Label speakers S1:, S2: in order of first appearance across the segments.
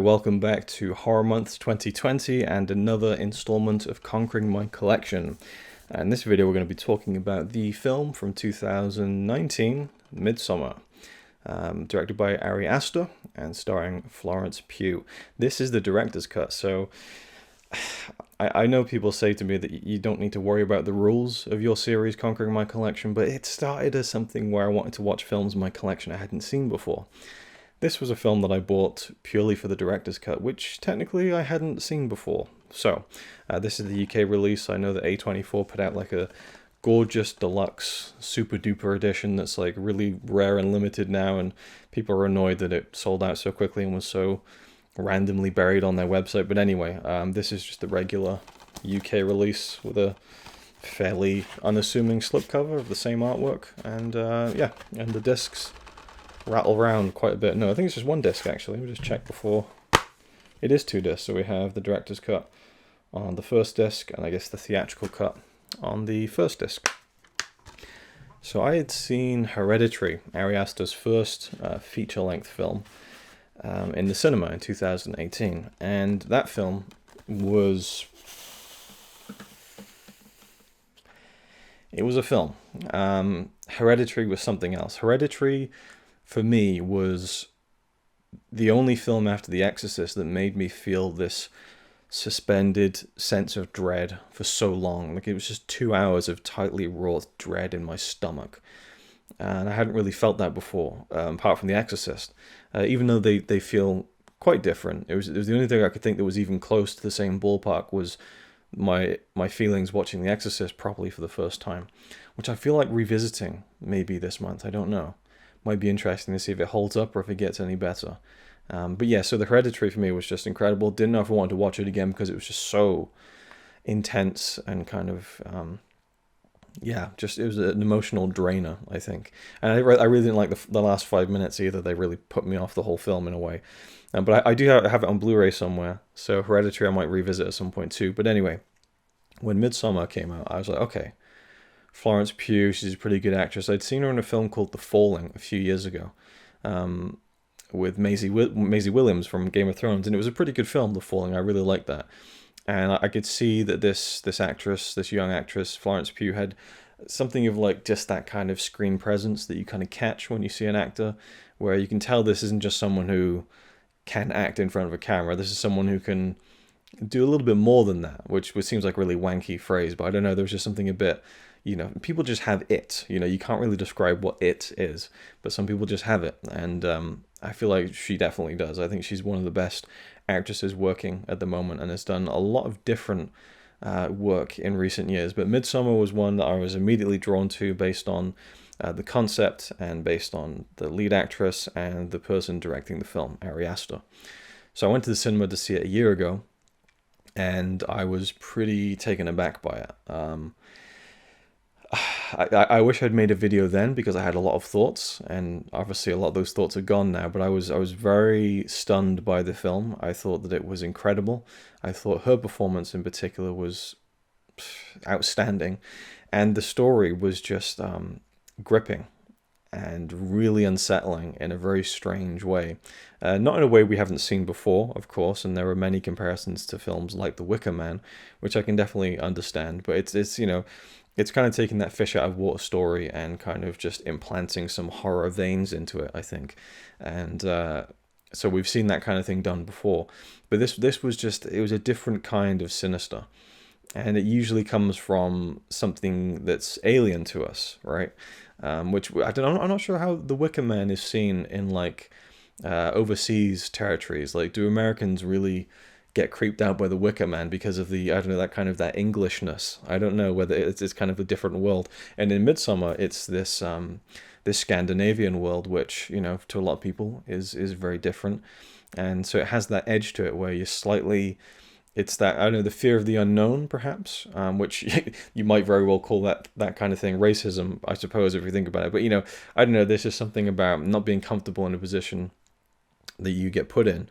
S1: welcome back to Horror Month 2020 and another installment of Conquering My Collection. In this video we're going to be talking about the film from 2019, Midsommar, directed by Ari Aster and starring Florence Pugh. This is the director's cut, so I know people say to me that you don't need to worry about the rules of your series Conquering My Collection, but it started as something where I wanted to watch films in my collection I hadn't seen before. This was a film that I bought purely for the director's cut, which technically I hadn't seen before. So, this is the UK release. I know that A24 put out like a gorgeous deluxe super duper edition that's like really rare and limited now, and people are annoyed that it sold out so quickly and was so randomly buried on their website. But anyway, this is just the regular UK release with a fairly unassuming slipcover of the same artwork, and yeah, and the discs rattle around quite a bit. No, I think it's just one disc actually. Let me just check before. It is two discs, so we have the director's cut on the first disc, and I guess the theatrical cut on the first disc. So I had seen Hereditary, Ari Aster's first feature-length film, in the cinema in 2018, and that film was... It was a film. Hereditary was something else. Hereditary, for me, was the only film after The Exorcist that made me feel this suspended sense of dread for so long. Like, it was just 2 hours of tightly wrought dread in my stomach. And I hadn't really felt that before, apart from The Exorcist. Even though they feel quite different. It was the only thing I could think that was even close to the same ballpark was my feelings watching The Exorcist properly for the first time, which I feel like revisiting maybe this month. I don't know. Might be interesting to see if it holds up or if it gets any better. But yeah, so the Hereditary for me was just incredible. Didn't know if I wanted to watch it again because it was just so intense and kind of, yeah, just it was an emotional drainer, I think. And I really didn't like the last 5 minutes either. They really put me off the whole film in a way. But I do have it on Blu-ray somewhere, so Hereditary I might revisit at some point too. But anyway, when Midsommar came out, I was like, okay, Florence Pugh, she's a pretty good actress. I'd seen her in a film called The Falling a few years ago, with Maisie Williams from Game of Thrones, and it was a pretty good film, The Falling. I really liked that. And I could see that this actress, this young actress, Florence Pugh, had something of like just that kind of screen presence that you kind of catch when you see an actor, where you can tell this isn't just someone who can act in front of a camera. This is someone who can do a little bit more than that, which seems like a really wanky phrase, but I don't know, there was just something a bit, you know, people just have it, you know, you can't really describe what it is, but some people just have it, and I feel like she definitely does. I think she's one of the best actresses working at the moment and has done a lot of different work in recent years, but Midsommar was one that I was immediately drawn to based on the concept and based on the lead actress and the person directing the film, Ari Aster. So I went to the cinema to see it a year ago, and I was pretty taken aback by it. I wish I'd made a video then because I had a lot of thoughts, and obviously a lot of those thoughts are gone now, but I was very stunned by the film. I thought that it was incredible. I thought her performance in particular was outstanding, and the story was just gripping and really unsettling in a very strange way. Not in a way we haven't seen before, of course, and there are many comparisons to films like The Wicker Man, which I can definitely understand, but it's you know, it's kind of taking that fish out of water story and kind of just implanting some horror veins into it, I think. And so we've seen that kind of thing done before, but this was just, it was a different kind of sinister. And it usually comes from something that's alien to us, right? Which I don't know, I'm not sure how The Wicker Man is seen in like overseas territories. Like, do Americans really get creeped out by The Wicker Man because of the, I don't know, that kind of that Englishness? I don't know whether it's kind of a different world. And in Midsommar, it's this this Scandinavian world, which, you know, to a lot of people is very different. And so it has that edge to it where you're slightly, it's that, I don't know, the fear of the unknown, perhaps, which you might very well call that kind of thing racism, I suppose, if you think about it. But, you know, I don't know, there's just something about not being comfortable in a position that you get put in,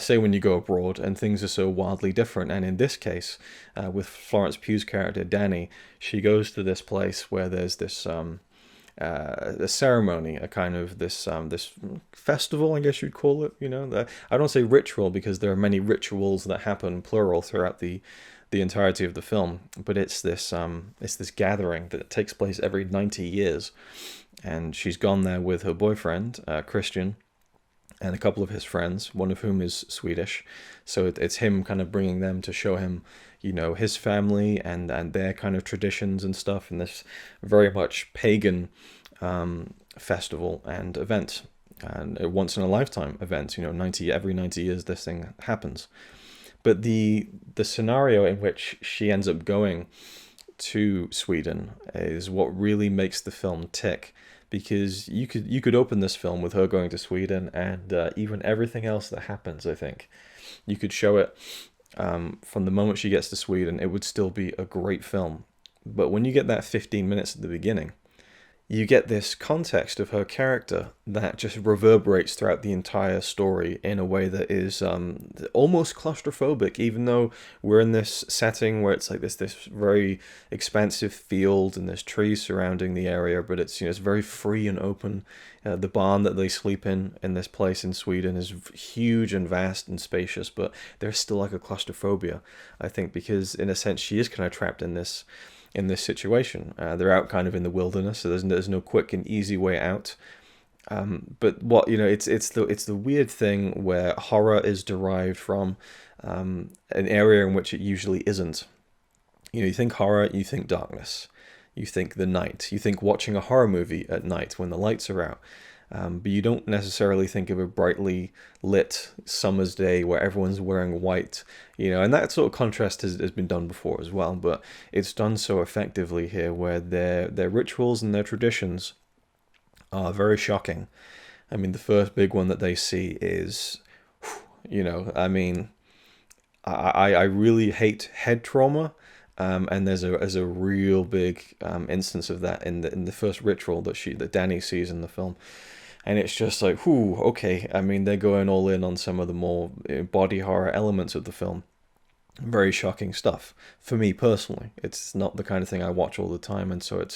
S1: say when you go abroad and things are so wildly different. And in this case, with Florence Pugh's character, Danny, she goes to this place where there's this a ceremony, a kind of this festival, I guess you'd call it. I don't say ritual because there are many rituals that happen plural throughout the entirety of the film, but it's this gathering that takes place every 90 years, and she's gone there with her boyfriend, Christian, and a couple of his friends, one of whom is Swedish. So it's him kind of bringing them to show him, his family and their kind of traditions and stuff in this very much pagan festival and event, and a once in a lifetime event. 90 years this thing happens. But the scenario in which she ends up going to Sweden is what really makes the film tick, because you could open this film with her going to Sweden, and even everything else that happens, I think you could show it from the moment she gets to Sweden. It would still be a great film. But when you get that 15 minutes at the beginning, you get this context of her character that just reverberates throughout the entire story in a way that is almost claustrophobic, even though we're in this setting where it's like this very expansive field and there's trees surrounding the area, but it's very free and open. The barn that they sleep in this place in Sweden is huge and vast and spacious, but there's still like a claustrophobia, I think, because in a sense she is kind of trapped in this situation. They're out kind of in the wilderness, so there's no quick and easy way out. But what it's the weird thing where horror is derived from an area in which it usually isn't. You think horror, you think darkness, you think the night, you think watching a horror movie at night when the lights are out. But you don't necessarily think of a brightly lit summer's day where everyone's wearing white, and that sort of contrast has been done before as well, but it's done so effectively here, where their rituals and their traditions are very shocking. I mean, the first big one that they see is, I really hate head trauma. And there's a real big instance of that in the first ritual that Danny sees in the film. And it's just like, whew, okay. I mean, they're going all in on some of the more body horror elements of the film. Very shocking stuff. For me personally, it's not the kind of thing I watch all the time, and so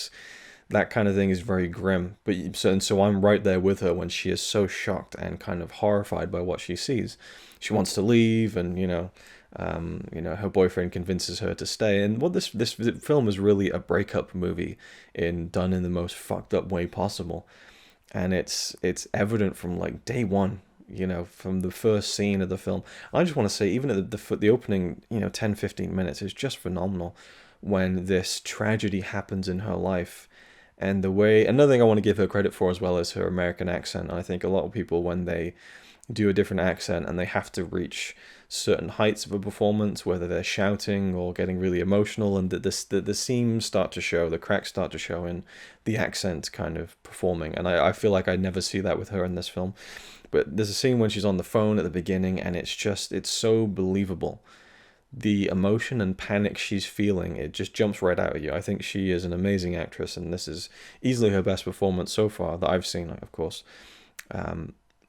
S1: that kind of thing is very grim. But so I'm right there with her when she is so shocked and kind of horrified by what she sees. She wants to leave, and her boyfriend convinces her to stay. And what this film is really a breakup movie done in the most fucked up way possible. And it's evident from like day one, from the first scene of the film. I just want to say, even at the opening, 10-15 minutes is just phenomenal when this tragedy happens in her life. And another thing I want to give her credit for as well is her American accent. I think a lot of people, when they do a different accent and they have to reach certain heights of a performance, whether they're shouting or getting really emotional, and the seams start to show, the cracks start to show in the accent kind of performing. And I feel like I never see that with her in this film. But there's a scene when she's on the phone at the beginning, and it's so believable. The emotion and panic she's feeling, it just jumps right out at you. I think she is an amazing actress, and this is easily her best performance so far that I've seen, of course.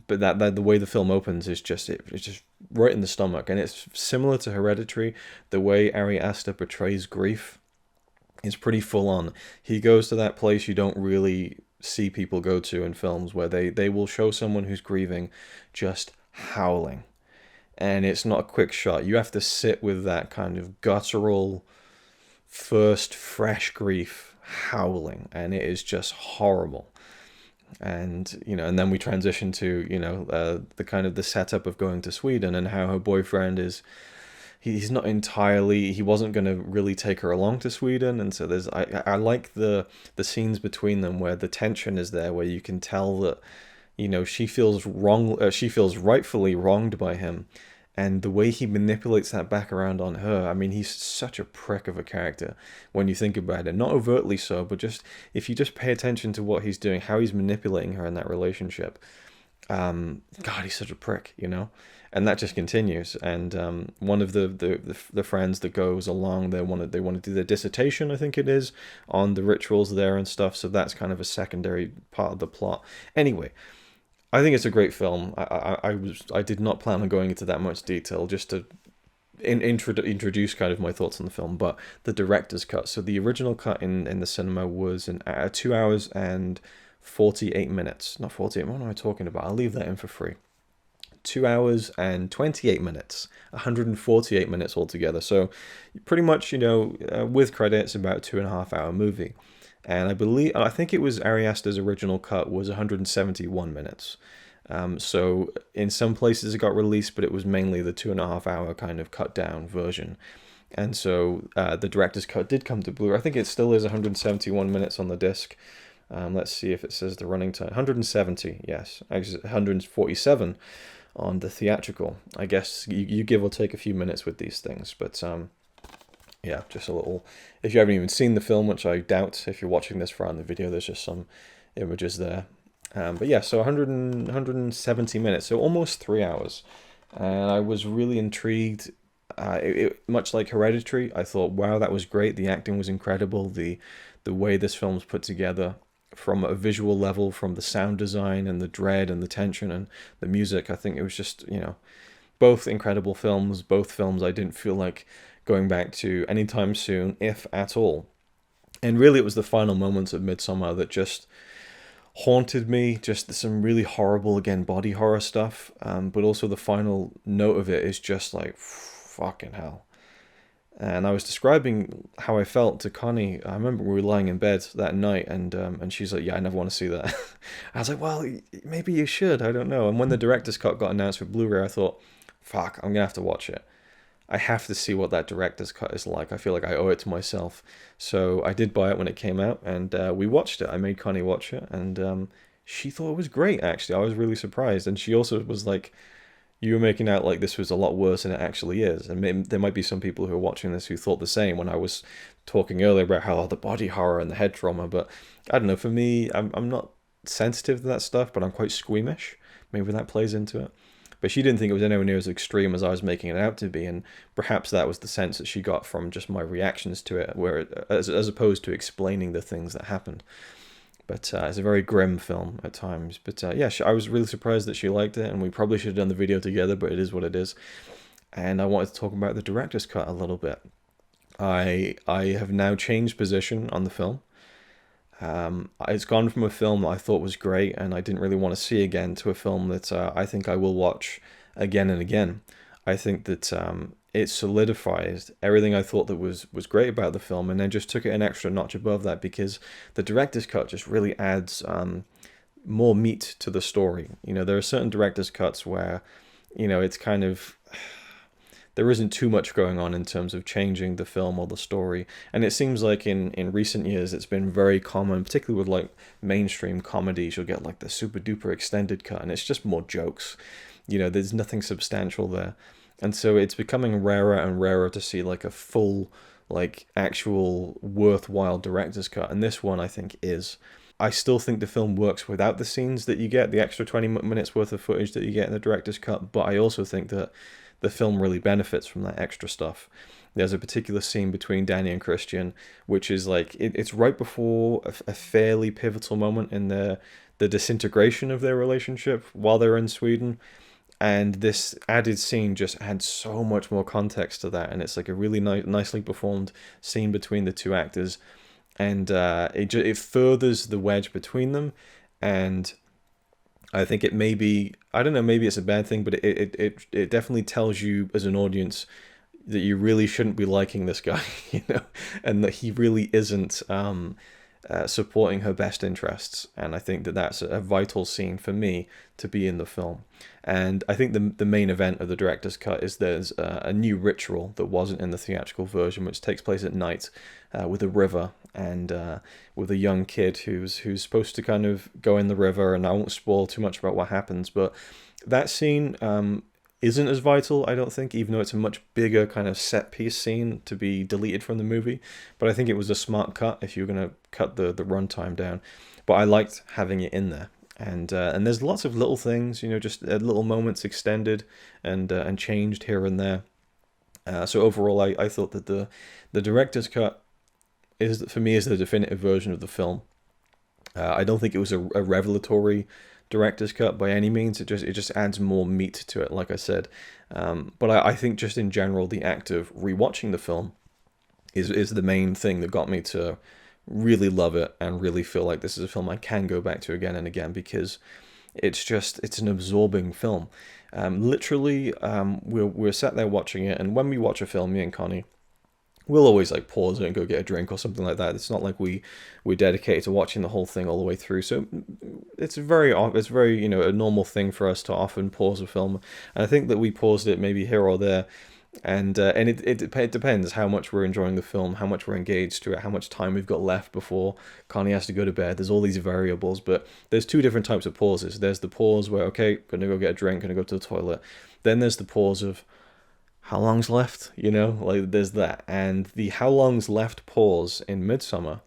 S1: But that the way the film opens is it's just right in the stomach, and it's similar to Hereditary. The way Ari Aster portrays grief is pretty full on. He goes to that place you don't really see people go to in films, where they will show someone who's grieving just howling, and it's not a quick shot. You have to sit with that kind of guttural, first fresh grief howling, and it is just horrible. And and then we transition to the kind of the setup of going to Sweden, and how her boyfriend is, he wasn't going to really take her along to Sweden. And so I like the scenes between them where the tension is there, where you can tell that she feels she feels rightfully wronged by him, and the way he manipulates that back around on her. I mean, he's such a prick of a character when you think about it. Not overtly so, but just if you just pay attention to what he's doing, how he's manipulating her in that relationship. God, he's such a prick, And that just continues. And one of the friends that goes along, they want to do their dissertation, I think it is, on the rituals there and stuff. So that's kind of a secondary part of the plot. Anyway, I think it's a great film. I did not plan on going into that much detail, just to introduce kind of my thoughts on the film, but the director's cut. So the original cut in the cinema was 2 hours and 48 minutes. Not 48, what am I talking about? I'll leave that in for free. 2 hours and 28 minutes, 148 minutes altogether. So pretty much, with credits, about 2.5 hour movie. And I think it was Ari Aster's original cut was 171 minutes. So in some places it got released, but it was mainly the 2.5 hour kind of cut down version. And so the director's cut did come to Blu-ray. I think it still is 171 minutes on the disc. Let's see if it says the running time. 170, yes. Actually, 147 on the theatrical. I guess you give or take a few minutes with these things, but yeah, just a little. If you haven't even seen the film, which I doubt, if you're watching this from the video, there's just some images there. But yeah, so 170 minutes, so almost 3 hours, and I was really intrigued. Much like Hereditary, I thought, wow, that was great. The acting was incredible. The way this film's put together, from a visual level, from the sound design and the dread and the tension and the music, I think it was just, both incredible films. Both films I didn't feel like going back to anytime soon, if at all. And really, it was the final moments of Midsommar that just haunted me. Just some really horrible, again, body horror stuff. But also the final note of it is just like, fucking hell. And I was describing how I felt to Connie. I remember we were lying in bed that night, and she's like, "Yeah, I never want to see that." I was like, "Well, maybe you should. I don't know." And when the director's cut got announced for Blu-ray, I thought, "Fuck, I'm gonna have to watch it. I have to see what that director's cut is like. I feel like I owe it to myself." So I did buy it when it came out, and we watched it. I made Connie watch it, and she thought it was great. Actually, I was really surprised, and she also was like, "You were making out like this was a lot worse than it actually is." And there might be some people who are watching this who thought the same when I was talking earlier about how the body horror and the head trauma. But I don't know, for me, I'm not sensitive to that stuff, but I'm quite squeamish. Maybe that plays into it. But she didn't think it was anywhere near as extreme as I was making it out to be, and perhaps that was the sense that she got from just my reactions to it, as opposed to explaining the things that happened. But it's a very grim film at times. But yeah, I was really surprised that she liked it, and we probably should have done the video together, but it is what it is. And I wanted to talk about the director's cut a little bit. I have now changed position on the film. It's gone from a film that I thought was great and I didn't really want to see again to a film that I think I will watch again and again. I think that it solidifies everything I thought that was great about the film, and then just took it an extra notch above that, because the director's cut just really adds more meat to the story. There are certain director's cuts where, it's kind of, there isn't too much going on in terms of changing the film or the story. And it seems like in recent years it's been very common, particularly with like mainstream comedies, you'll get like the super duper extended cut and it's just more jokes. There's nothing substantial there. And so it's becoming rarer and rarer to see like a full, like actual worthwhile director's cut. And this one I think is. I still think the film works without the scenes that you get, the extra 20 minutes worth of footage that you get in the director's cut. But I also think that the film really benefits from that extra stuff. There's a particular scene between Danny and Christian, which is like, it's right before a fairly pivotal moment in the disintegration of their relationship while they're in Sweden. And this added scene just adds so much more context to that. And it's like a really nicely performed scene between the two actors. And it furthers the wedge between them. And I think it may be, I don't know, maybe it's a bad thing, but it definitely tells you as an audience that you really shouldn't be liking this guy, and that he really isn't supporting her best interests. And I think that that's a vital scene for me to be in the film. And I think the main event of the director's cut is there's a new ritual that wasn't in the theatrical version, which takes place at night with a river and with a young kid who's supposed to kind of go in the river. And I won't spoil too much about what happens, but that scene isn't as vital, I don't think, even though it's a much bigger kind of set piece scene to be deleted from the movie. But I think it was a smart cut if you're going to cut the runtime down. But I liked having it in there. And there's lots of little things, just little moments extended and changed here and there. So overall, I thought that the director's cut for me is the definitive version of the film. I don't think it was a revelatory director's cut by any means. It just adds more meat to it, like I said. But I think just in general, the act of rewatching the film is the main thing that got me to really love it and really feel like this is a film I can go back to again and again, because it's an absorbing film. Literally, we're sat there watching it, and when we watch a film, me and Connie, we'll always like pause it and go get a drink or something like that. It's not like we're dedicated to watching the whole thing all the way through. So it's very a normal thing for us to often pause a film. And I think that we paused it maybe here or there. And it depends how much we're enjoying the film, how much we're engaged to it, how much time we've got left before Connie has to go to bed. There's all these variables, but there's two different types of pauses. There's the pause where, okay, gonna go get a drink, gonna go to the toilet. Then there's the pause of, how long's left? Like there's that. And the how long's left pause in Midsommar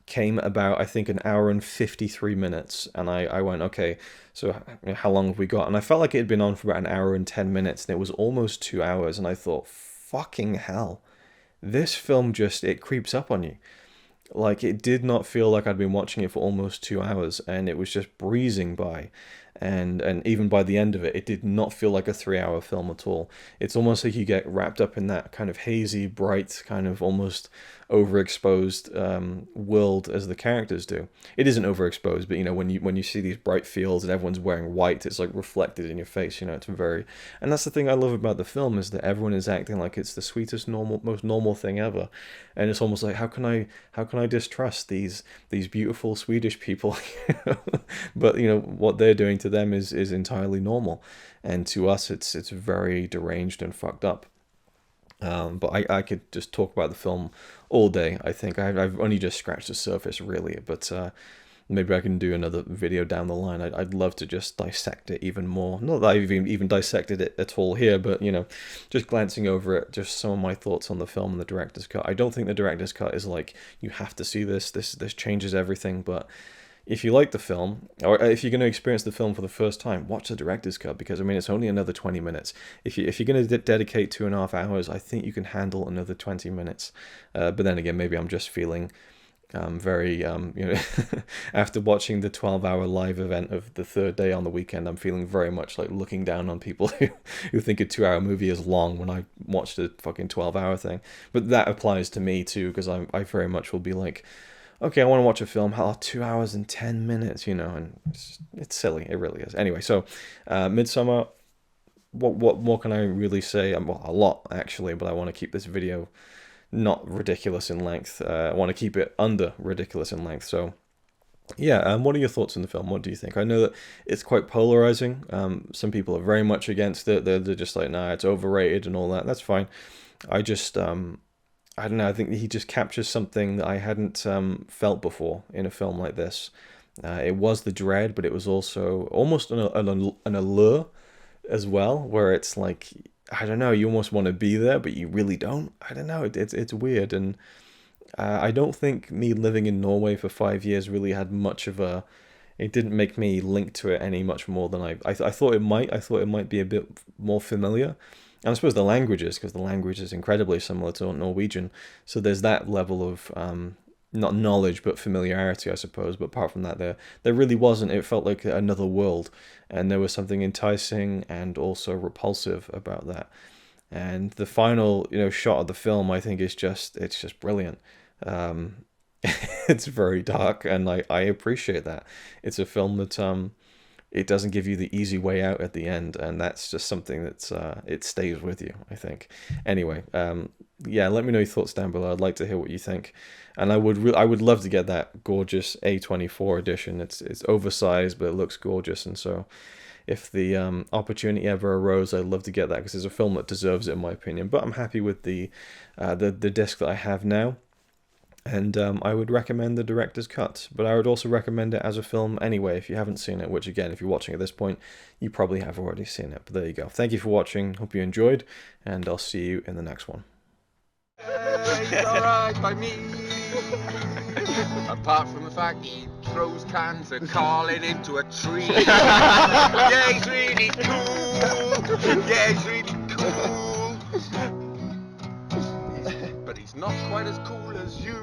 S1: came about, I think, 1 hour and 53 minutes. And I went, okay, so how long have we got? And I felt like it had been on for about 1 hour and 10 minutes, and it was almost 2 hours. And I thought, fucking hell, this film it creeps up on you. Like, it did not feel like I'd been watching it for almost 2 hours, and it was just breezing by. And even by the end of it, it did not feel like a 3-hour film at all. It's almost like you get wrapped up in that kind of hazy, bright, kind of almost overexposed world as the characters do. It isn't overexposed, but when you see these bright fields and everyone's wearing white, it's like reflected in your face. It's very, and that's the thing I love about the film, is that everyone is acting like it's the sweetest, most normal thing ever, and it's almost like, how can I distrust these beautiful Swedish people? But what they're doing to them is entirely normal, and to us it's very deranged and fucked up. But I could just talk about the film all day. I think I've only just scratched the surface, really, but maybe I can do another video down the line. I'd love to just dissect it even more. Not that I've even dissected it at all here, but just glancing over it, just some of my thoughts on the film and the director's cut. I don't think the director's cut is like, you have to see this changes everything, but if you like the film, or if you're going to experience the film for the first time, watch the director's cut, because it's only another 20 minutes. If you're going to dedicate 2.5 hours, I think you can handle another 20 minutes. But then again, maybe I'm just feeling very after watching the 12-hour live event of the third day on the weekend, I'm feeling very much like looking down on people who think a 2-hour movie is long when I watched a fucking 12-hour thing. But that applies to me too, because I very much will be like, okay, I want to watch a film, 2 hours and 10 minutes, and it's silly. It really is. Anyway, so Midsommar, what more can I really say? Well, a lot, actually, but I want to keep this video not ridiculous in length. I want to keep it under ridiculous in length. So, yeah, what are your thoughts on the film? What do you think? I know that it's quite polarizing. Some people are very much against it. They're just like, nah, it's overrated and all that. That's fine. I just... I don't know, I think he just captures something that I hadn't felt before in a film like this. It was the dread, but it was also almost an allure as well, where it's like, I don't know, you almost want to be there, but you really don't. I don't know, it's weird. And I don't think me living in Norway for 5 years really had much of a... It didn't make me link to it any much more than I thought it might. I thought it might be a bit more familiar. And I suppose the languages, because the language is incredibly similar to Norwegian. So there's that level of, not knowledge, but familiarity, I suppose. But apart from that, there really wasn't. It felt like another world. And there was something enticing and also repulsive about that. And the final, shot of the film, I think, it's just brilliant. It's very dark, and I appreciate that. It's a film that... it doesn't give you the easy way out at the end, and that's just something that's it stays with you, I think. Anyway, yeah, let me know your thoughts down below. I'd like to hear what you think, and I would love to get that gorgeous A24 edition. It's oversized, but it looks gorgeous, and so if the opportunity ever arose, I'd love to get that, because it's a film that deserves it, in my opinion. But I'm happy with the disc that I have now. And I would recommend the director's cut, but I would also recommend it as a film anyway if you haven't seen it, which again, if you're watching at this point, you probably have already seen it. But there you go. Thank you for watching. Hope you enjoyed, and I'll see you in the next one.
S2: It's alright by me. Apart from the fact he throws cans of Carlin into a tree. Yeah, he's really cool. Yeah, he's really cool. But he's not quite as cool as you.